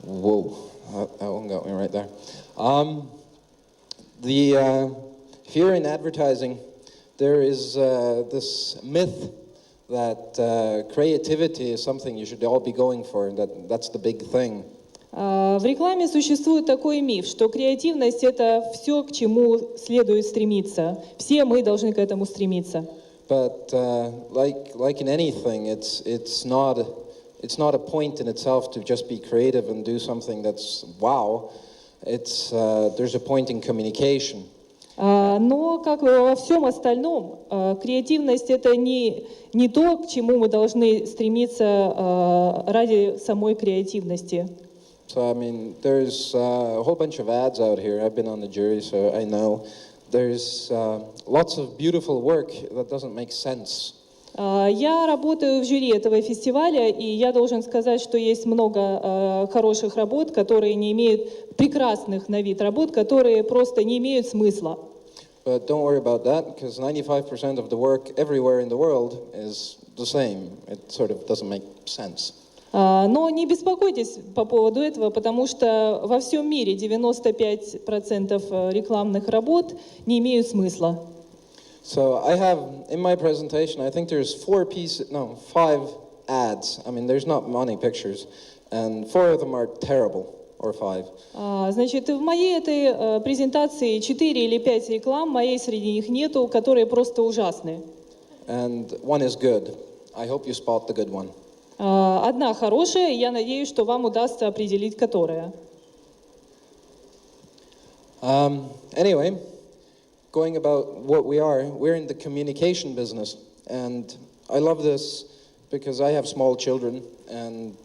Whoa, that one got me right there. If you're in advertising, there is this myth that creativity is something you should all be going for, and that's the big thing. В рекламе существует такой миф, что креативность — это все, к чему следует стремиться. Все мы должны к этому стремиться. But like in anything, it's not a point in itself to just be creative and do something that's wow. There's a point in communication. Но, как во всем остальном, креативность — это не то, к чему мы должны стремиться ради самой креативности. So, I mean, there's a whole bunch of ads out here. I've been on the jury, so I know. There's lots of beautiful work that doesn't make sense. Я работаю в жюри этого фестиваля, и я должен сказать, что есть много хороших работ, которые не имеют, прекрасных на вид работ, которые просто не имеют смысла. But don't worry about that, because 95% of the work everywhere in the world is the same. It sort of doesn't make sense. Но не беспокойтесь по поводу этого, потому что во всем мире 95% рекламных работ не имеют смысла. So I have, in my presentation, I think there's 5 ads. I mean, there's not many pictures, and 4 of them are terrible, or 5. Значит, в моей этой презентации 4 или 5 реклам, моей среди них нету, которые просто ужасные. And one is good. I hope you spot the good one. Одна хорошая, и я надеюсь, что вам удастся определить, которая. Anyway, going about what we're in the communication business, and I love this because I have small children, and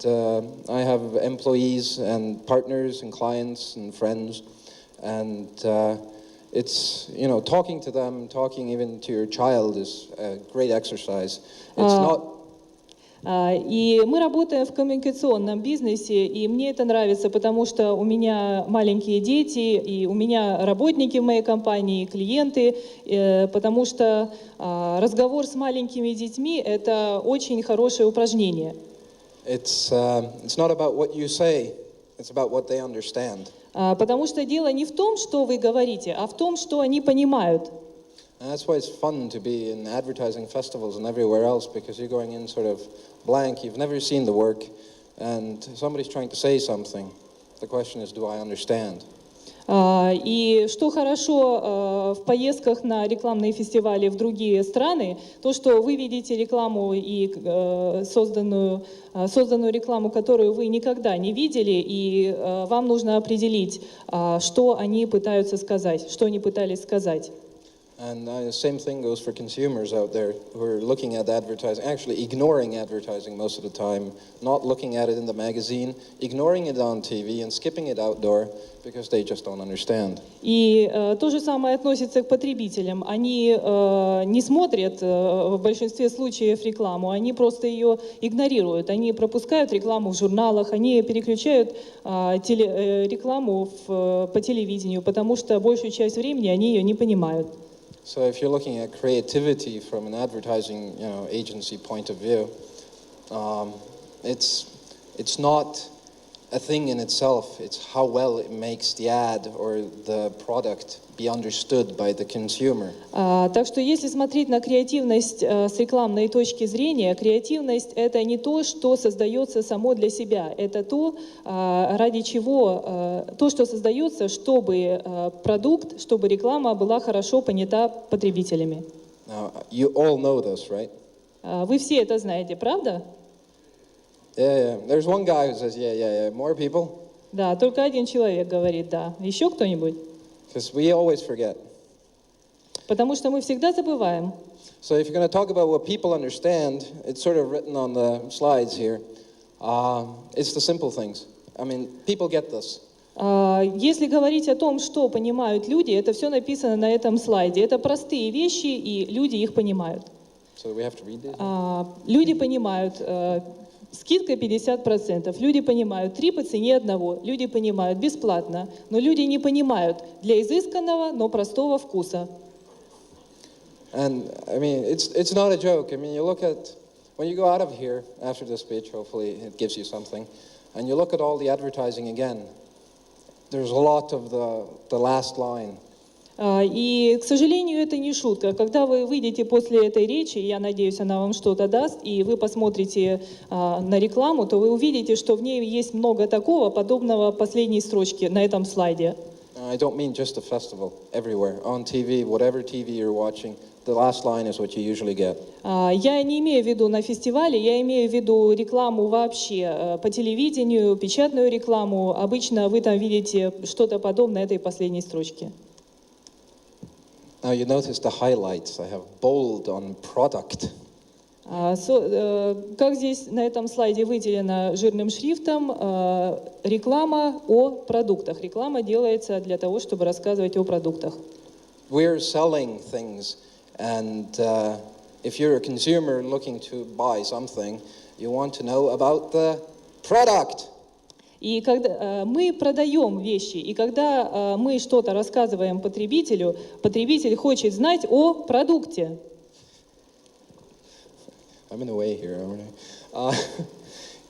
I have employees and partners and clients and friends, and it's, talking to them, talking even to your child is a great exercise. It's not. И мы работаем в коммуникационном бизнесе, и мне это нравится, потому что у меня маленькие дети, и у меня работники в моей компании, клиенты, потому что разговор с маленькими детьми — это очень хорошее упражнение. It's not about what you say, it's about what they understand. Потому что дело не в том, что вы говорите, а в том, что они понимают. And that's why it's fun to be in advertising festivals and everywhere else, because you're going in sort of blank, you've never seen the work, and somebody's trying to say something. The question is, do I understand? И что хорошо в поездках на рекламные фестивали в другие страны, то, что вы видите рекламу и созданную рекламу, которую вы никогда не видели, и вам нужно определить, что они пытаются сказать, что они пытались сказать. And the same thing goes for consumers out there who are looking at advertising, actually ignoring advertising most of the time, not looking at it in the magazine, ignoring it on TV and skipping it outdoor because they just don't understand. И то же самое относится к потребителям. Они не смотрят в большинстве случаев рекламу, они просто ее игнорируют. Они пропускают рекламу в журналах, они переключают рекламу по телевидению, потому что большую часть времени они ее не понимают. So if you're looking at creativity from an advertising, agency point of view, it's not a thing in itself. It's how well it makes the ad or the product be understood by the consumer. Так что если смотреть на креативность с рекламной точки зрения, креативность — это не то, что создается само для себя, это то, ради чего, то, что создается, чтобы продукт, чтобы реклама была хорошо понята потребителями. Now, you all know this, right? Вы все это знаете, правда? Yeah. There's one guy who says, yeah. More people? Да, только один человек говорит «да». Еще кто-нибудь? Because we always forget. Потому что мы всегда забываем. So if you're going to talk about what people understand, it's sort of written on the slides here. It's the simple things. I mean, people get this. Если говорить о том, что понимают люди, это все написано на этом слайде. Это простые вещи, и люди их понимают. So we have to read this? Люди понимают, скидка 50%, люди понимают 3 по цене одного, люди понимают бесплатно, но люди не понимают для изысканного, но простого вкуса. And I mean, it's not a joke. I mean, you look at when you go out of here after this speech, hopefully it gives you something, and you look at all the advertising again, there's a lot of the last line. И, к сожалению, это не шутка. Когда вы выйдете после этой речи, я надеюсь, она вам что-то даст, и вы посмотрите на рекламу, то вы увидите, что в ней есть много такого, подобного последней строчке на этом слайде. I don't mean just a festival, everywhere, on TV, whatever TV you're watching, the last line is what you usually get. Я не имею в виду на фестивале, я имею в виду рекламу вообще по телевидению, печатную рекламу. Обычно вы там видите что-то подобное этой последней строчке. Now you notice the highlights. I have bold on product. Как здесь на этом слайде выделено жирным шрифтом, реклама о продуктах. Реклама делается для того, чтобы рассказывать о продуктах. We're selling things, and if you're a consumer looking to buy something, you want to know about the product. И когда мы продаем вещи, и когда мы что-то рассказываем потребителю, потребитель хочет знать о продукте. I'm in a way here, aren't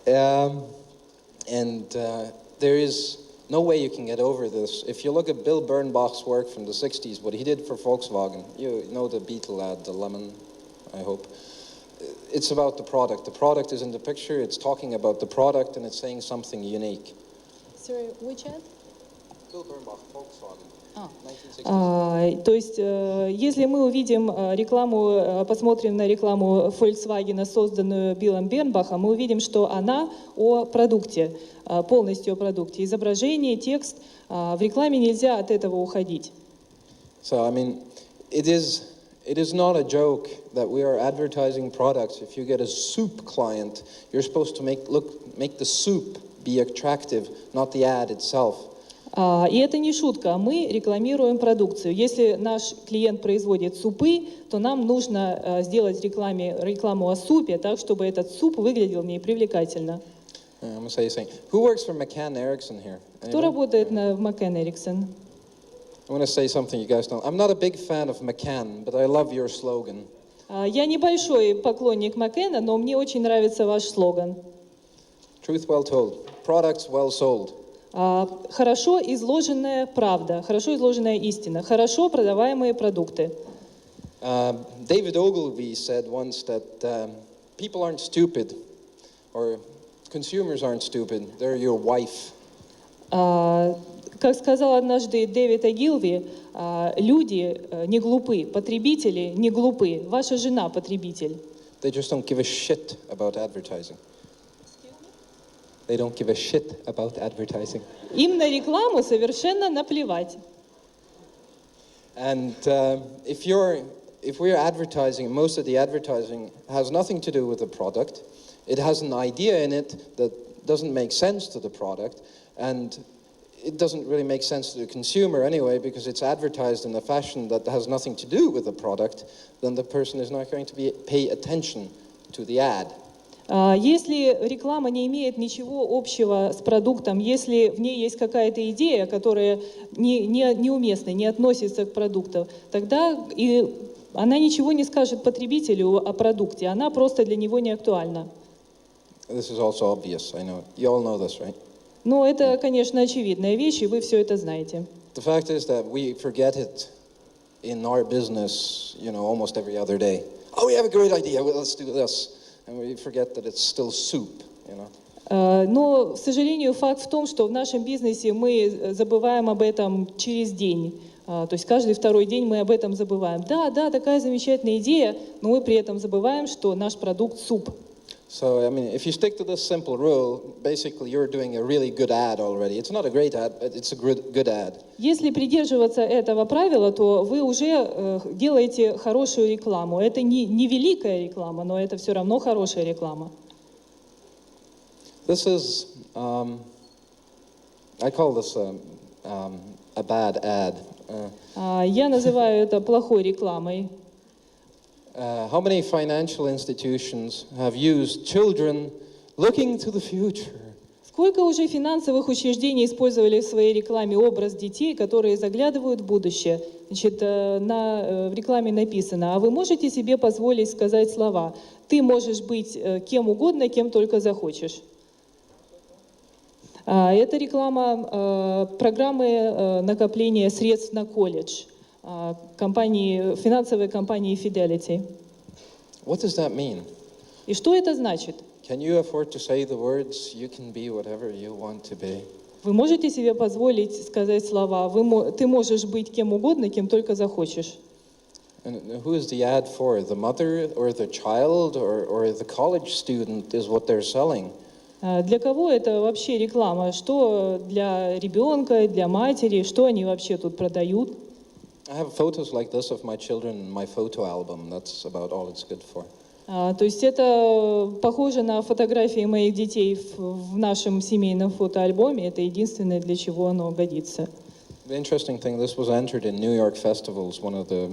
I? There is no way you can get over this. If you look at Bill Bernbach's work from the 60s, what he did for Volkswagen, you know the Beetle ad, the lemon, I hope. It's about the product. The product is in the picture, it's talking about the product, and it's saying something unique. Sorry, which ad? Bill Bernbach, Volkswagen. 1960s. То есть, если мы увидим рекламу, посмотрим на рекламу Volkswagen, созданную Биллом Бернбахом, мы увидим, что она о продукте, полностью о продукте. Изображение, текст. В рекламе нельзя от этого уходить. So, I mean, it is not a joke that we are advertising products. If you get a soup client, you're supposed to make the soup be attractive, not the ad itself. И это не шутка, мы рекламируем продукцию. Если наш клиент производит супы, то нам нужно сделать рекламу о супе так, чтобы этот суп выглядел в ней привлекательно. I'm going to say something. Who works for McCann Erickson here? Кто работает в McCann Erickson? I'm going to say something you guys don't. I'm not a big fan of McCann, but I love your slogan. Я небольшой поклонник McCann, но мне очень нравится ваш слоган. Truth well told. Products well sold. Хорошо изложенная правда, хорошо изложенная истина, хорошо продаваемые продукты. David Ogilvy said once that people aren't stupid, or consumers aren't stupid, they're your wife. Как сказал однажды Дэвид Огилви, люди не глупы, потребители не глупы, ваша жена потребитель. They just don't give a shit about advertising. They don't give a shit about advertising. Им на рекламу совершенно наплевать. And if we're advertising, most of the advertising has nothing to do with the product. It has an idea in it that doesn't make sense to the product, and it doesn't really make sense to the consumer anyway, because it's advertised in a fashion that has nothing to do with the product. Then the person is not going to pay attention to the ad. Если реклама не имеет ничего общего с продуктом, если в ней есть какая-то идея, которая неуместна, не относится к продукту, тогда и она ничего не скажет потребителю о продукте, она просто для него не актуальна. This is also obvious, I know. You all know this, right? Но это, конечно, очевидная вещь, и вы все это знаете. The fact is that we forget it in our business, almost every other day. Oh, we have a great idea, well, let's do this. And we forget that it's still soup, Но, к сожалению, факт в том, что в нашем бизнесе мы забываем об этом через день. То есть каждый второй день мы об этом забываем. Да, такая замечательная идея, но мы при этом забываем, что наш продукт суп. So, I mean, if you stick to this simple rule, basically you're doing a really good ad already. It's not a great ad, but it's a good ad. Если придерживаться этого правила, то вы уже делаете хорошую рекламу. Это не великая реклама, но это все равно хорошая реклама. This is, I call this a bad ad. Я называю это плохой рекламой. How many financial institutions have used children looking to the future Сколько уже финансовых учреждений использовали в своей рекламе образ детей, которые заглядывают в будущее? Значит, в рекламе написано: а вы можете себе позволить сказать слова: ты можешь быть кем угодно, кем только захочешь. Это реклама программы накопления средств на колледж финансовой компании Fidelity. What does that mean? И что это значит? Can you afford to say the words, you can be whatever you want to be? Вы можете себе позволить сказать слова: ты можешь быть кем угодно, кем только захочешь. And who is the ad for? The mother or the child or the college student is what they're selling. Для кого это вообще реклама? Что для ребенка, для матери? Что они вообще тут продают? I have photos like this of my children in my photo album. That's about all it's good for. То есть это похоже на фотографии моих детей в нашем семейном фотоальбоме. Это единственное, для чего оно годится. The interesting thing, this was entered in New York festivals, one of the,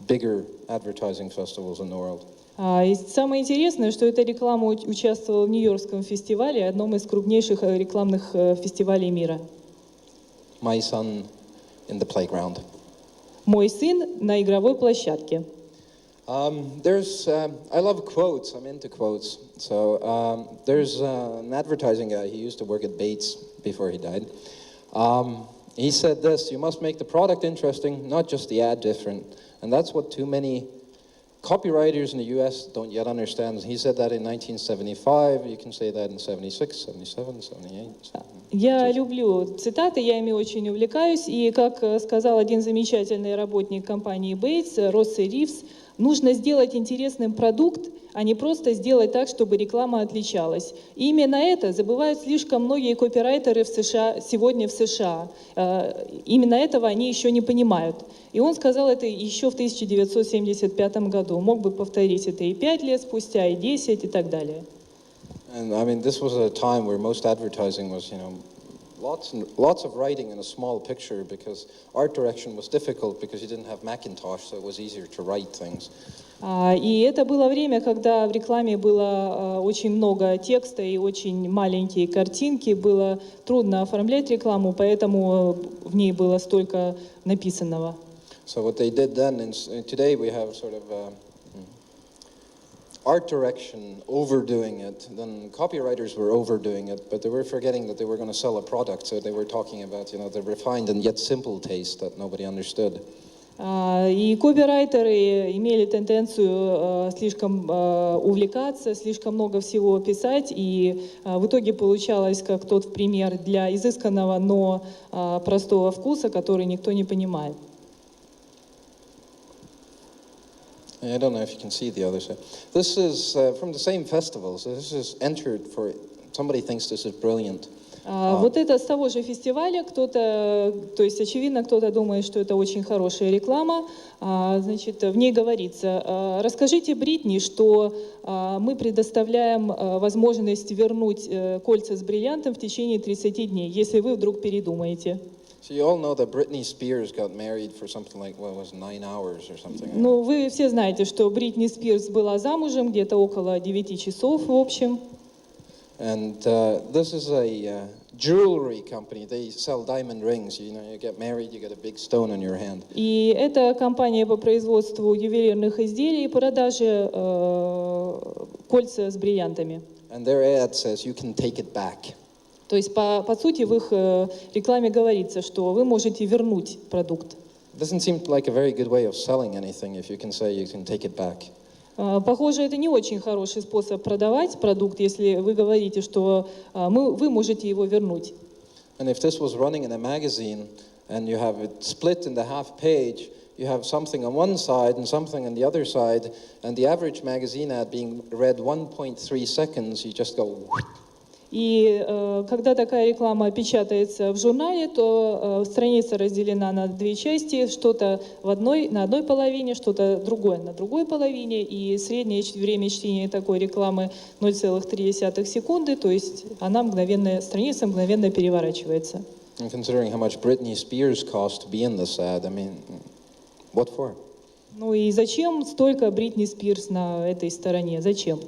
bigger advertising festivals in the world. И самое интересное, что эта реклама участвовала в Нью-Йоркском фестивале, одном из крупнейших рекламных фестивалей мира. My son in the playground. Мой сын на игровой площадке. I love quotes. I'm into quotes. So there's an advertising guy. He used to work at Bates before he died. He said this: you must make the product interesting, not just the ad different. And that's what too many copywriters in the US don't yet understand. He said that in 1975. You can say that in 76, 77, 78. Я люблю цитаты, я ими очень увлекаюсь. И, как сказал один замечательный работник компании Bates, Росси Ривз, нужно сделать интересным продукт, а не просто сделать так, чтобы реклама отличалась. И именно это забывают слишком многие копирайтеры в США, сегодня в США. Именно этого они еще не понимают. И он сказал это еще в 1975 году. Мог бы повторить это и 5 лет спустя, и 10, и так далее. And I mean, this was a time where most advertising was, lots of writing in a small picture, because art direction was difficult because you didn't have Macintosh, so it was easier to write things. И это было время, когда в рекламе было очень много текста и очень маленькие картинки, было трудно оформлять рекламу, поэтому в ней было столько написанного. So what they did then, and today we have sort of art direction overdoing it. Then copywriters were overdoing it, but they were forgetting that they were going to sell a product, so they were talking about, the refined and yet simple taste that nobody understood. И копирайтеры имели тенденцию слишком увлекаться, слишком много всего писать, и в итоге получалось как тот пример для изысканного, но простого вкуса, который никто не понимает. I don't know if you can see the other side. This is from the same festival, so this is entered for, somebody thinks this is brilliant. Вот это с того же фестиваля, то есть очевидно, кто-то думает, что это очень хорошая реклама. Значит, в ней говорится: расскажите Бритни, что мы предоставляем возможность вернуть кольца с бриллиантом в течение 30 дней, если вы вдруг передумаете. So you all know that Britney Spears got married for something like, 9 hours or something. Ну, вы все знаете, что Бритни Спирс была замужем где-то около 9 часов, в общем. And this is a jewelry company. They sell diamond rings. You get married, you get a big stone on your hand. И это компания по производству ювелирных изделий и продаже кольца с бриллиантами. And their ad says you can take it back. То есть, по сути, в их рекламе говорится, что вы можете вернуть продукт. Doesn't seem like a very good way of selling anything if you can say you can take it back. Похоже, это не очень хороший способ продавать продукт, если вы говорите, что вы можете его вернуть. And if this was running in a magazine and you have it split in the half page, you have something on one side and something on the other side, and the average magazine ad being read 1.3 seconds, you just go. И когда такая реклама печатается в журнале, то страница разделена на 2 части, что-то на одной половине, что-то другое на другой половине, и среднее время чтения такой рекламы 0,3 секунды, то есть страница мгновенно переворачивается. And considering how much Britney Spears cost to be in this ad, I mean, what for? Ну и зачем столько Бритни Спирс на этой стороне? Зачем?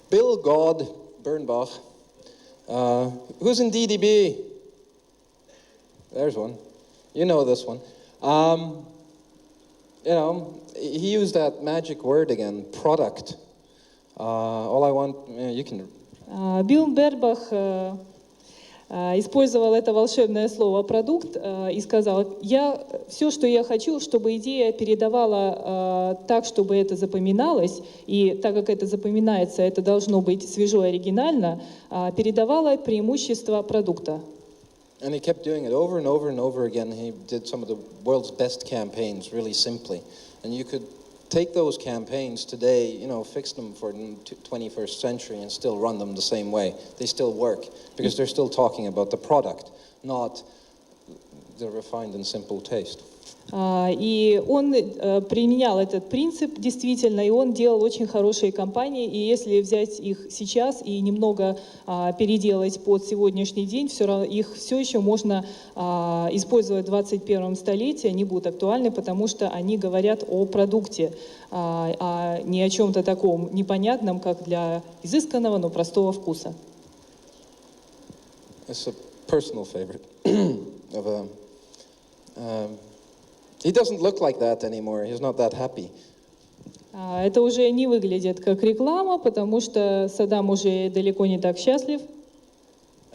Bill God Bernbach Who's in DDB? There's one. You know this one. He used that magic word again, product. All I want, you can... Билл Бербах использовал это волшебное слово «продукт» и сказал, все, что я хочу, чтобы идея передавала так, чтобы это запоминалось, и так как это запоминается, это должно быть свежо и оригинально, передавала преимущество продукта. And he kept doing it over and over and over again. He did some of the world's best campaigns really simply. And you could take those campaigns today, fix them for the 21st century and still run them the same way. They still work because they're still talking about the product, not the refined and simple taste. И он применял этот принцип действительно, и он делал очень хорошие кампании, и если взять их сейчас и немного переделать под сегодняшний день, их все еще можно использовать в 21 столетии, они будут актуальны, потому что они говорят о продукте, а не о чем-то таком непонятном, как для изысканного, но простого вкуса. It's a personal favorite of He doesn't look like that anymore. He's not that happy. Это уже не выглядит как реклама, потому что Саддам уже далеко не так счастлив.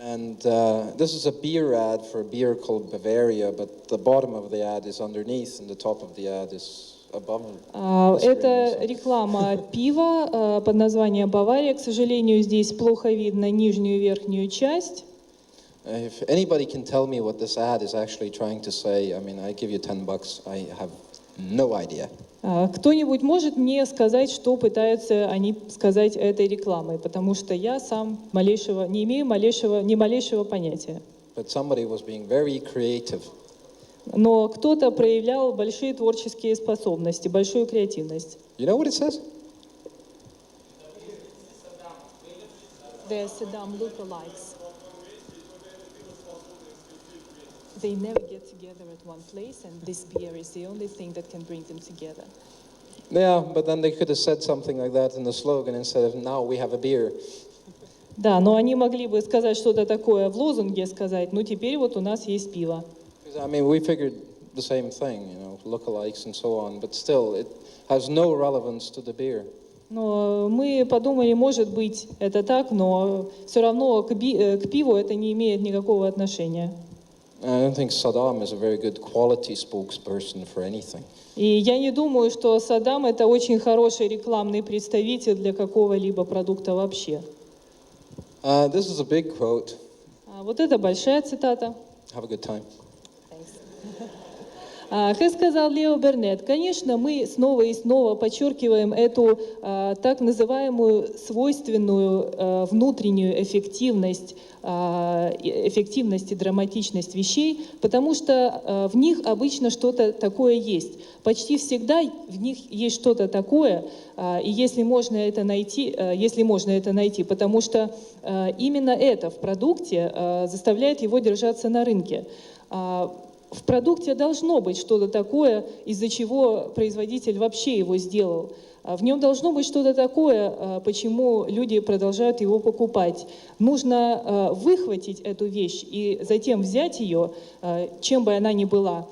And this is a beer ad for a beer called Bavaria, but the bottom of the ad is underneath and the top of the ad is above. Это реклама пива под названием Бавария. К сожалению, здесь плохо видно нижнюю и верхнюю часть. If anybody can tell me what this ad is actually trying to say, I mean, I give you $10. I have no idea. Кто-нибудь может мне сказать, что пытаются они сказать этой рекламой, потому что я сам не имею ни малейшего понятия. But somebody was being very creative. Но кто-то проявлял большие творческие способности, большую креативность. You know what it says? They're Saddam lookalikes. They never get together at one place, and this beer is the only thing that can bring them together. Yeah, but then they could have said something like that in the slogan instead of "Now we have a beer." Да, но они могли бы сказать что-то такое в лозунге, сказать, ну теперь вот у нас есть пиво. I mean, we figured the same thing, lookalikes and so on, but still, it has no relevance to the beer. Но мы подумали, может быть, это так, но все равно к пиву это не имеет никакого отношения. I don't think Saddam is a very good quality spokesperson for anything. И я не думаю, что Саддам это очень хороший рекламный представитель для какого-либо продукта вообще. This is a big quote. Вот это большая цитата. Have a good time. Как сказал Лео Бернет, конечно, мы снова и снова подчеркиваем эту так называемую свойственную внутреннюю эффективность и драматичность вещей, потому что в них обычно что-то такое есть. Почти всегда в них есть что-то такое, и если можно это найти, потому что именно это в продукте заставляет его держаться на рынке. В продукте должно быть что-то такое, из-за чего производитель вообще его сделал. В нем должно быть что-то такое, почему люди продолжают его покупать. Нужно выхватить эту вещь и затем взять ее, чем бы она ни была,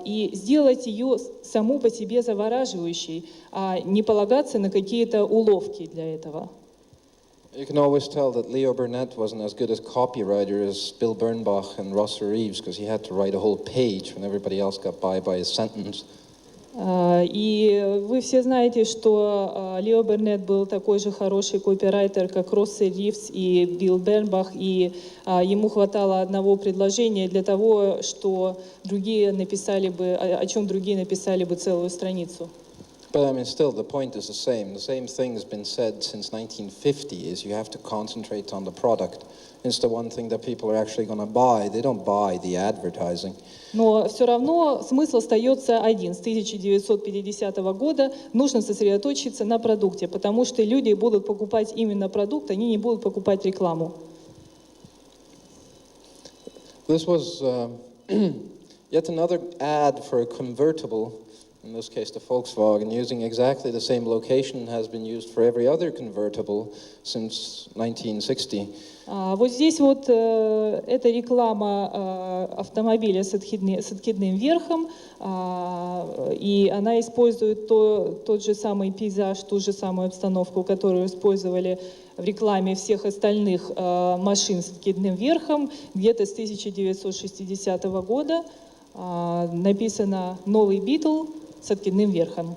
и сделать ее саму по себе завораживающей, а не полагаться на какие-то уловки для этого. You can always tell that Leo Burnett wasn't as good a copywriter as Bill Bernbach and Ross Reeves because he had to write a whole page when everybody else got by a sentence. И вы все знаете, что Лео Бернет был такой же хороший копирайтер, как Росс Ривз и Билл Бернбах, и ему хватало одного предложения для того, что другие написали бы, о чем другие написали бы целую страницу. But I mean, still, the point is the same. The same thing has been said since 1950, is you have to concentrate on the product. It's the one thing that people are actually going to buy. They don't buy the advertising. Но все равно смысл остается один. С 1950 года нужно сосредоточиться на продукте, потому что люди будут покупать именно продукт, они не будут покупать рекламу. This was yet another ad for a convertible in this case the Volkswagen, using exactly the same location has been used for every other convertible since 1960. Вот здесь вот это реклама автомобиля с откидным верхом, и она использует тот же самый пейзаж, ту же самую обстановку, которую использовали в рекламе всех остальных машин с откидным верхом, где-то с 1960 года. Написано «Новый Битл» с откидным верхом.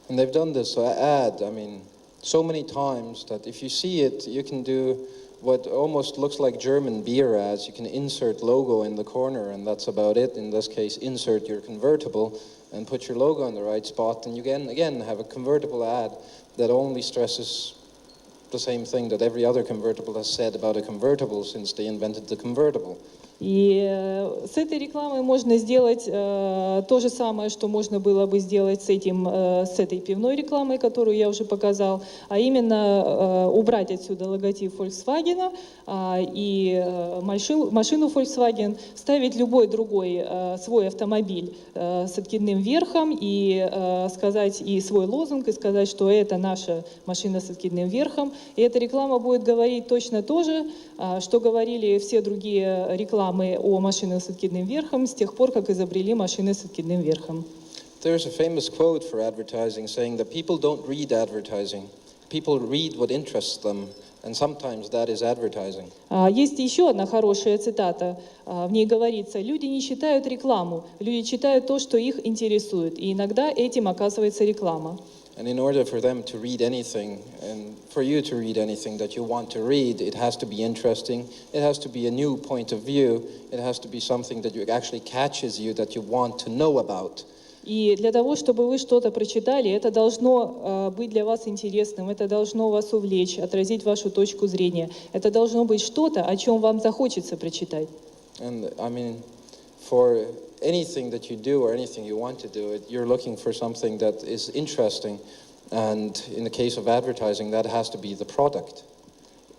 And they've done this ad, I mean, so many times that if you see it, you can do what almost looks like German beer ads. You can insert logo in the corner, and that's about it. In this case, insert your convertible and put your logo in the right spot, and you again have a convertible ad that only stresses the same thing that every other convertible has said about a convertible since they invented the convertible. И с этой рекламой можно сделать то же самое, что можно было бы сделать с этой пивной рекламой, которую я уже показал, а именно убрать отсюда логотип Volkswagen и машину Volkswagen, вставить любой другой свой автомобиль с откидным верхом и сказать и свой лозунг, и сказать, что это наша машина с откидным верхом. И эта реклама будет говорить точно то же, что говорили все другие рекламы о машинах с откидным верхом с тех пор, как изобрели машины с откидным верхом. There's a famous quote for advertising saying that people don't read advertising. People read what interests them, and sometimes that is advertising. Есть еще одна хорошая цитата. В ней говорится: люди не читают рекламу, люди читают то, что их интересует, и иногда этим оказывается реклама. And in order for them to read anything, and for you to read anything that you want to read, it has to be interesting, it has to be a new point of view, it has to be something that actually catches you, that you want to know about. И для того, чтобы вы что-то прочитали, это должно быть для вас интересным, это должно вас увлечь, отразить вашу точку зрения. Это должно быть что-то, о чем вам захочется прочитать. And I mean, for anything that you do or anything you want to do, you're looking for something that is interesting, and in the case of advertising, that has to be the product.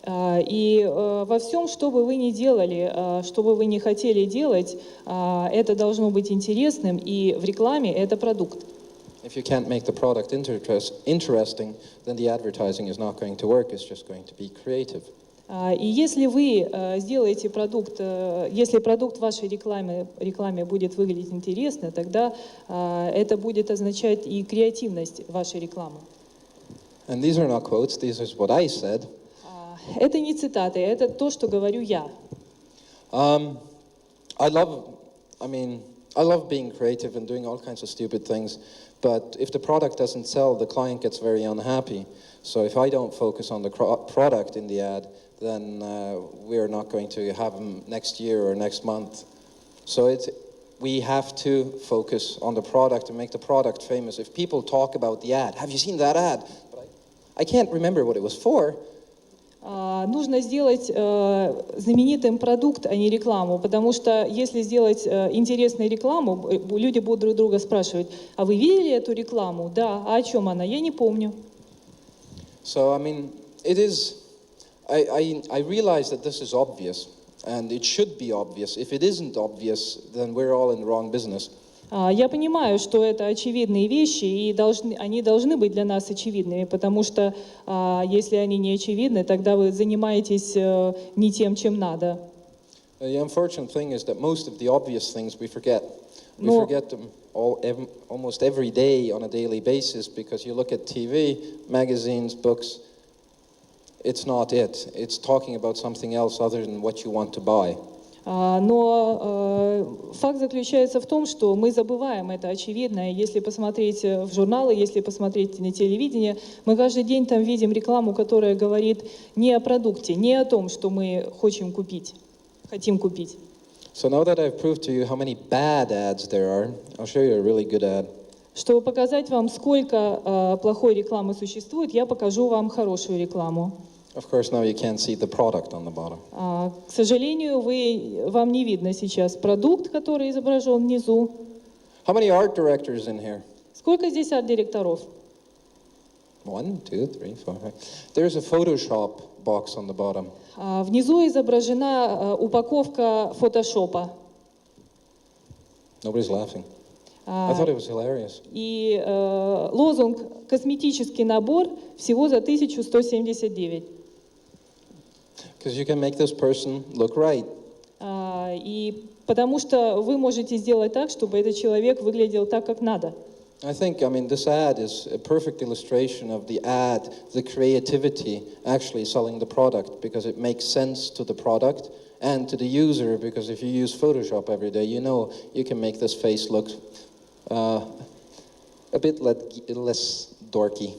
И во всем, что бы вы ни делали, что бы вы ни хотели делать, это должно быть интересным, и в рекламе это продукт. If you can't make the product interesting, then the advertising is not going to work, it's just going to be creative. И если вы сделаете продукт, если продукт вашей рекламе будет выглядеть интересно, тогда это будет означать и креативность вашей рекламы. And these are not quotes, these is what I said. Это не цитаты, это то, что говорю я. I love being creative and doing all kinds of stupid things, but if the product doesn't sell, the client gets very unhappy. So if I don't focus on the product in the ad, then we're not going to have them next year or next month. So we have to focus on the product and make the product famous. If people talk about the ad, have you seen that ad? But I can't remember what it was for. Нужно сделать знаменитым продукт, а не рекламу, потому что если сделать интересную рекламу, люди будут друг друга спрашивать: а вы видели эту рекламу? Да, а о чем она? Я не помню. So, I mean, it is, I realize that this is obvious, and it should be obvious. If it isn't obvious, then we're all in the wrong business. Я понимаю, что это очевидные вещи, и они должны быть для нас очевидными, потому что если они не очевидны, тогда вы занимаетесь не тем, чем надо. The unfortunate thing is that most of the obvious things we forget. We forget them almost every day on a daily basis, because you look at TV, magazines, books, it's not it. It's talking about something else other than what you want to buy. Но факт заключается в том, что мы забываем это очевидное. Если посмотреть в журналы, если посмотреть на телевидение, мы каждый день там видим рекламу, которая говорит не о продукте, не о том, что мы хотим купить. So now that I've proved to you how many bad ads there are, I'll show you a really good ad. Чтобы показать вам, сколько плохой рекламы существует, я покажу вам хорошую рекламу. Of course, now you can't see the product on the bottom. К сожалению, вам не видно сейчас продукт, который изображен внизу. How many art directors in here? Сколько здесь арт-директоров? 1, 2, 3, 4, 5. There's a Photoshop box on the bottom. Внизу изображена упаковка фотошопа. Nobody's laughing. I thought it was hilarious. И лозунг «Косметический набор» всего за 1179. Because you can make this person look right. И потому что вы можете сделать так, чтобы этот человек выглядел так, как надо. I mean, this ad is a perfect illustration of the ad, the creativity actually selling the product, because it makes sense to the product and to the user, because if you use Photoshop every day, you know you can make this face look a bit less dorky.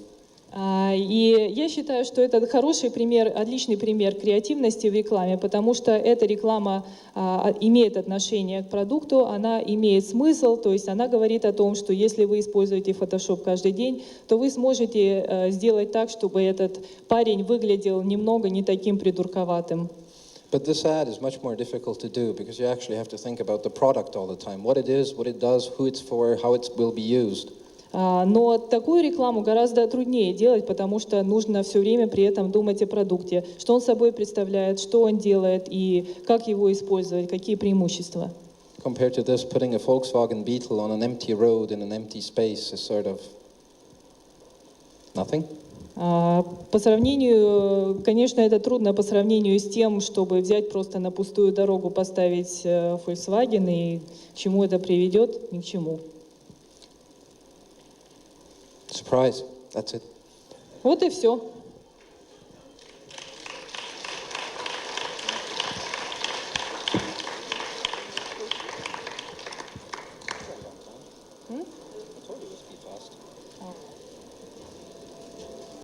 И я считаю, что это хороший пример, отличный пример креативности в рекламе, потому что эта реклама имеет отношение к продукту, она имеет смысл, то есть она говорит о том, что если вы используете Photoshop каждый день, то вы сможете сделать так, чтобы этот парень выглядел немного не таким придурковатым. But this ad is much more difficult to do because you actually have to think about the product all the time, what it is, what it does, who it's for, how it will be used. Но такую рекламу гораздо труднее делать, потому что нужно все время при этом думать о продукте, что он собой представляет, что он делает и как его использовать, какие преимущества. Compared to this, putting a Volkswagen Beetle on an empty road in an empty space is sort of nothing. По сравнению, конечно, это трудно по сравнению с тем, чтобы взять просто на пустую дорогу, поставить Volkswagen, и к чему это приведет? Ни к чему. Surprise. That's it. Вот и все.